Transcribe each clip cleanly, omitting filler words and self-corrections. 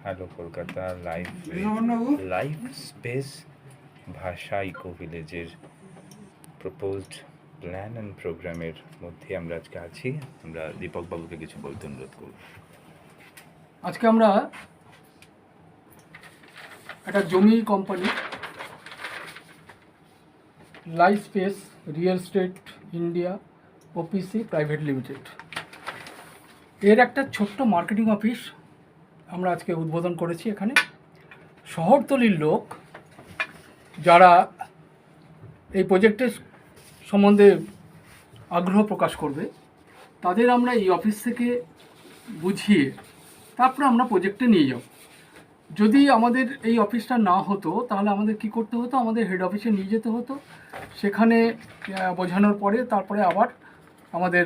Hello Kolkata live space ভাষা eco ভিলেজের proposed plan and প্রোগ্রামের মধ্যে আমরা আজকে আছি। আমরা দীপক বাবুকে কিছু বলতে অনুরোধ করব। আজকে আমরা একটা জমি company live space real estate India OPC private limited এর একটা ছোট্ট মার্কেটিং অফিস আমরা আজকে উদ্বোধন করেছি। এখানে শহরতলির লোক যারা এই প্রজেক্টের সম্বন্ধে আগ্রহ প্রকাশ করবে তাদের আমরা এই অফিস থেকে বুঝিয়ে তারপরে আমরা প্রজেক্টে নিয়ে যাব। যদি আমাদের এই অফিসটা না হতো তাহলে আমাদের কি করতে হতো, আমাদের হেড অফিসে নিয়ে যেতে হতো, সেখানে বোঝানোর পরে তারপরে আবার আমাদের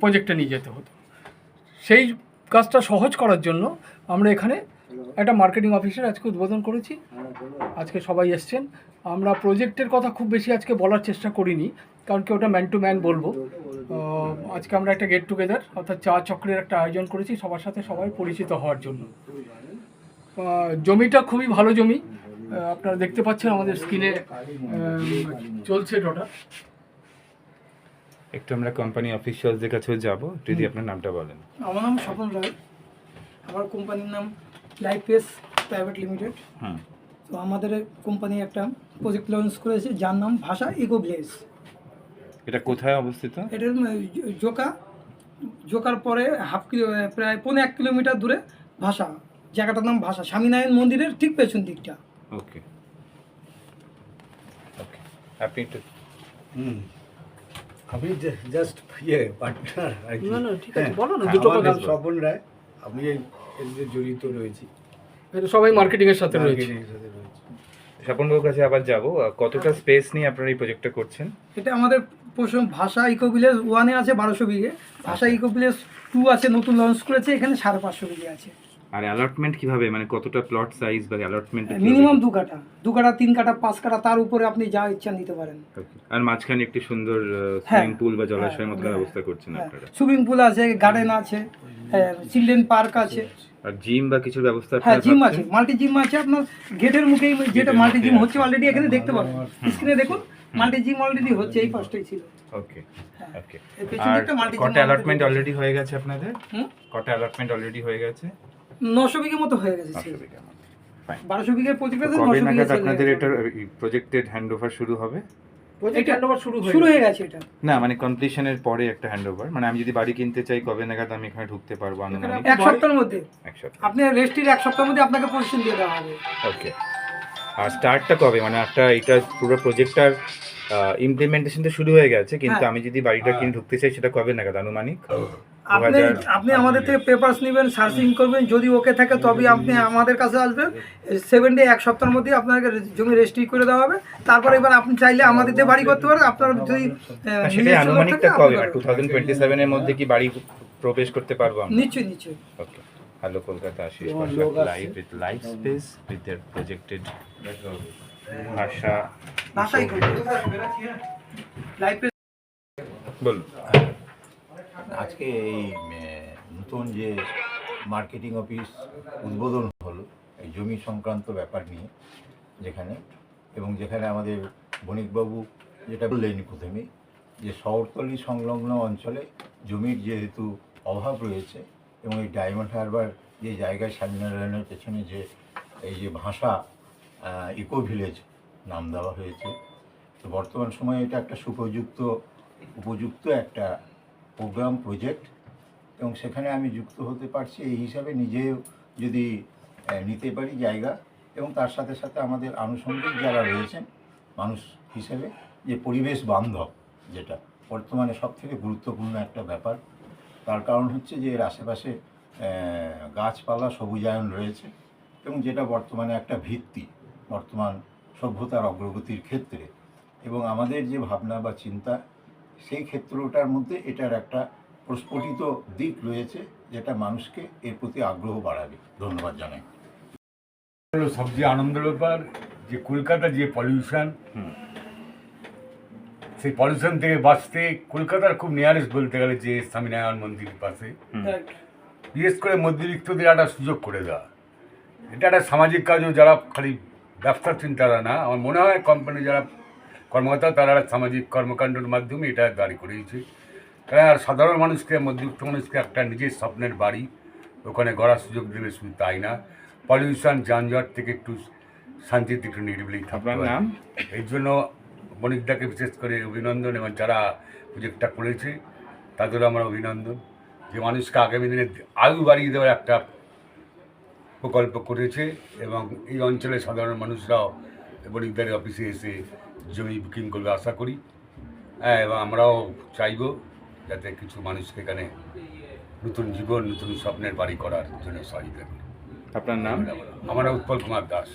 প্রজেক্টে নিয়ে যেতে হতো। সেই কাজটা সহজ করার জন্য আমরা এখানে একটা মার্কেটিং অফিসের আজকে উদ্বোধন করেছি। আজকে সবাই এসছেন। আমরা প্রজেক্টের কথা খুব বেশি আজকে বলার চেষ্টা করিনি, কারণ কি ওটা ম্যান টু ম্যান বলবো। আজকে আমরা একটা গেট টুগেদার অর্থাৎ চা চক্রের একটা আয়োজন করেছি সবার সাথে সবাই পরিচিত হওয়ার জন্য। জমিটা খুবই ভালো জমি, আপনারা দেখতে পাচ্ছেন আমাদের স্ক্রিনে চলছে ওটা। একটু আমরা কোম্পানি অফিসিয়ালদের কাছেও যাব, যদি আপনার নামটা বলেন। আমার নাম স্বপন রায়, আমার কোম্পানির নাম লাইভ স্পেস প্রাইভেট লিমিটেড। তো আমাদের কোম্পানি একটা প্রজেক্ট লঞ্চ করেছে যার নাম ভাষা ইকো ভিলেজ। এটা কোথায় অবস্থিত? এটার জোকার পরে প্রায় 1.5 কিলোমিটার দূরে ভাষা, জায়গাটার নাম ভাষা, স্বামীনারায়ণ মন্দিরের ঠিক পেছন দিকটা। ওকে ওকে, আপনি একটু আমি জাস্ট পার্টনার আর কি। না ঠিক আছে, বলো না হ্যাঁ, দুটো আমার কথা। নাম স্বপন রায়, আমি এই এতে জড়িত রয়েছি, এটা সবাই মার্কেটিংয়ের সাথে রয়েছে। মার্কেটিংয়ের সাথে রয়েছি। স্বপনবাবুর কাছে আবার যাব। কতটা স্পেস নিয়ে আপনারা এই প্রজেক্টটা করছেন? এটা আমাদের ভাষা ইকো ভিলেজ 1-এ আছে 1200 বিঘে, ভাষা ইকো ভিলেজ 2 আছে, নতুন লঞ্চ করেছে, এখানে 550 বিঘে আছে। আর অ্যালটমেন্ট কিভাবে, মানে কতটা প্লট সাইজ বা অ্যালটমেন্ট? মিনিমাম 2 কাঠা, 3 কাঠা, 5 কাঠা, তার উপরে আপনি যা ইচ্ছা নিতে পারেন। আর মাঝখানে একটি সুন্দর সুইমিং পুল বা জলাশয়ের মতো ব্যবস্থা করছেন আপনারা? সুইমিং পুল আছে, গার্ডেন আছে, চিলড্রেন পার্ক আছে। আর জিম বা কিছুর ব্যবস্থা? হ্যাঁ, জিম আছে, মাল্টি জিম আছে। আপনার গেটের মুখেই যেটা মাল্টি জিম হচ্ছে অলরেডি, এখানে দেখতে পাবেন, স্ক্রিনে দেখুন, মাল্টি জিম অলরেডি হচ্ছে, এই ফার্স্টেই ছিল। ওকে ওকে। এই পেছনে আর একটা multi gym কটা অ্যালটমেন্ট অলরেডি হয়ে গেছে আপনাদের? হুম? কটা অ্যালটমেন্ট অলরেডি হয়ে গেছে? 900 বিঘে মতো হয়ে গেছে। 900 বিঘা মতো। ফাইন। 1200 বিঘের প্রজেক্ট আছে, কবে 900 বিঘে নাগাদ আপনাদের এটা প্রজেক্টেড হ্যান্ডওভার শুরু হবে? প্রজেক্ট হ্যান্ডওভার শুরু হয়ে গেছে এটা। না, মানে কমপ্লিশনের পরে একটা হ্যান্ডওভার, মানে আমি যদি বাড়ি কিনতে চাই কবে নাগাদ আমি এখানে ঢুকতে পারবো? আনুমানিক 1 সপ্তাহের মধ্যে। 1 সপ্তাহ। আপনি রেজিস্ট্রির 1 সপ্তাহের মধ্যে আপনাকে পজিশন দিয়ে দেওয়া হবে। ওকে। আর স্টার্টটা কবে, মানে একটা এটা পুরো প্রজেক্টটার ইমপ্লিমেন্টেশন তো শুরু হয়ে গেছে, কিন্তু হ্যাঁ। আমি যদি বাড়িটা কিনে ঢুকতে চাই সেটা কবে নাগাদ আনুমানিক? আপনি আমাদের থেকে পেপারস নেবেন, সার্চিং করবেন, যদি ওকে থাকে তবে আপনি আমাদের কাছে আসবেন। 7 ডে, 1 সপ্তাহের মধ্যে আপনাকে জমি রেজিস্ট্রি করে দেওয়া হবে। তারপরে এবার আপনি চাইলে আমাদের দিয়ে বাড়ি করতে পারেন। আপনার যদি সেটাই আনুমানিকটা কবে, 2027 এর মধ্যে কি বাড়ি প্রবেশ করতে পারবো আমরা? নিশ্চয়ই। Okay. Hello Kolkata, Ashish live with live space with there projected ভাষাই লাইভ বলুন। আজকে এই নতুন যে মার্কেটিং অফিস উদ্বোধন হলো এই জমি সংক্রান্ত ব্যাপার নিয়ে, যেখানে আমাদের বণিকবাবু যেটা বললেন প্রথমে, যে শহরতলি সংলগ্ন অঞ্চলে জমির যেহেতু অভাব রয়েছে, এবং এই ডায়মন্ড হারবার যে জায়গায় স্বামীনারায়ণের পেছনে যে এই যে ভাষা ইকো ভিলেজ নাম দেওয়া হয়েছে, তো বর্তমান সময়ে এটা একটা উপযুক্ত একটা প্রোগ্রাম প্রজেক্ট, এবং সেখানে আমি যুক্ত হতে পারছি এই হিসাবে নিজেও যদি নিতে পারি জায়গা, এবং তার সাথে সাথে আমাদের আনুষঙ্গিক যারা রয়েছেন মানুষ হিসেবে যে পরিবেশ বান্ধব, যেটা বর্তমানে সবথেকে গুরুত্বপূর্ণ একটা ব্যাপার। তার কারণ হচ্ছে যে এর আশেপাশে গাছপালা সবুজায়ন রয়েছে, এবং যেটা বর্তমানে একটা ভিত্তি বর্তমান সভ্যতার অগ্রগতির ক্ষেত্রে, এবং আমাদের যে ভাবনা বা চিন্তা সেই ক্ষেত্রটার মধ্যে এটার একটা প্রস্ফুটিত দিক রয়েছে, যেটা মানুষকে এর প্রতি আগ্রহ বাড়াবে। ধন্যবাদ জানাই। সবচেয়ে আনন্দের ব্যাপার যে কলকাতা যে পলিউশন, সেই পলিউশন থেকে বাঁচতে কলকাতার খুব নিয়ারেস্ট বলতে গেলে যে স্বামীনারায়ণ মন্দির পাশে বিশেষ করে মধ্যবিত্তদের একটা সুযোগ করে দেওয়া। এটা একটা সামাজিক কাজও, যারা খালি ব্যবসার চিন্তাধারা না, আমার মনে হয় কোম্পানি যারা কর্মকর্তা তারা একটা সামাজিক কর্মকাণ্ডের মাধ্যমে এটা দাঁড়ি করিয়েছে। তারা সাধারণ মানুষকে, মধ্যবিত্ত মানুষকে একটা নিজের স্বপ্নের বাড়ি ওখানে গড়ার সুযোগ দেবে, শুধু তাই না, পলিউশন যানজট থেকে একটু শান্তিতে একটু নিরিবিলি থাকতে আপনার পারে। নাম? এর জন্য বণিকদাকে বিশেষ করে অভিনন্দন, এবং যারা প্রজেক্টটা করেছে তাদেরও আমার অভিনন্দন, যে মানুষকে আগামী দিনে আয়ু বাড়িয়ে দেওয়ার একটা প্রকল্প করেছে। এবং এই অঞ্চলের সাধারণ মানুষরাও বণিকদারের অফিসে এসে জমি বুকিং করবে আশা করি। হ্যাঁ, এবং আমরাও চাইব যাতে কিছু মানুষকে এখানে নতুন জীবন, নতুন স্বপ্নের বাড়ি করার জন্য সহযোগিতা করি। আপনার নাম? আমার নাম উৎপল কুমার দাস।